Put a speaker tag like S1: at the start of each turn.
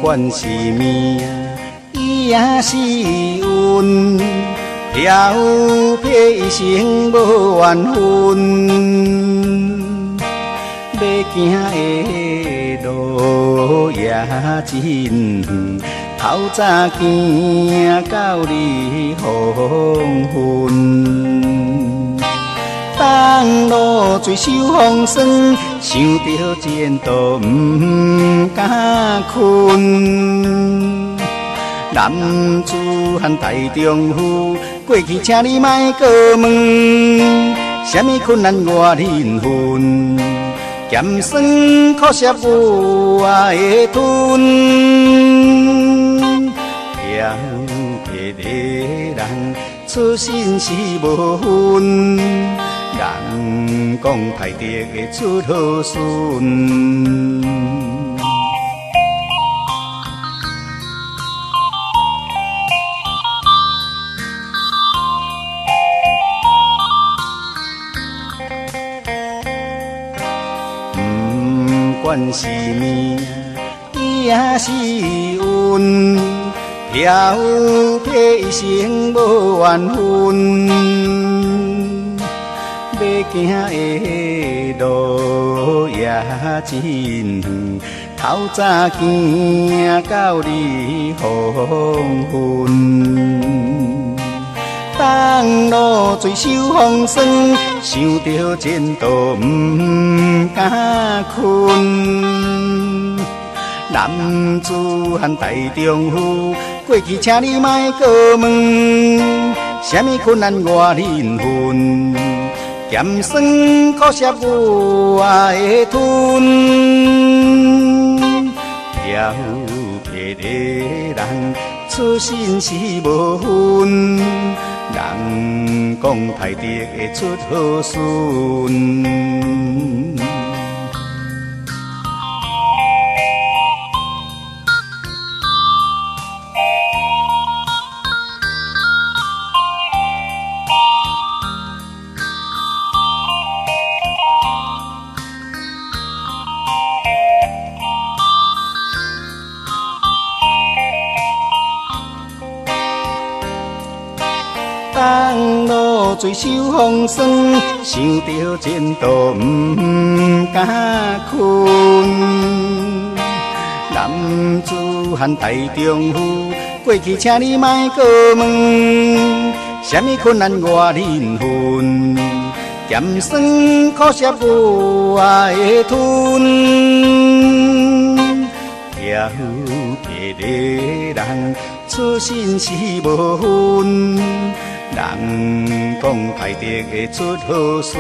S1: 管是命，伊也是运，漂泊一生无缘分，要行的路也真远，透早行到日黄昏。当路水手风霜，想着前途不敢困。男子汉大丈夫，过去请你莫过问，什么困难我忍分，咸酸苦涩我会吞。漂泊的人，出身是无分，人讲歹得会出好顺。不管是命，伊也是运，漂泊一生无缘分，要行的路也真远，透早行到日黄昏。当路水手风霜，想着前途不敢困。男子汉大丈夫，过去请你莫过问，什么困难我忍分，咸酸苦涩我会吞。漂泊的人，出身是无分，人讲歹得会出好顺。当路水手风霜，想着前途不敢困。男子汉大丈夫，过去请你莫过问，什么困难我忍分，咸酸苦涩我会吞。漂泊的人，出身是无分，人讲歹得会出好顺。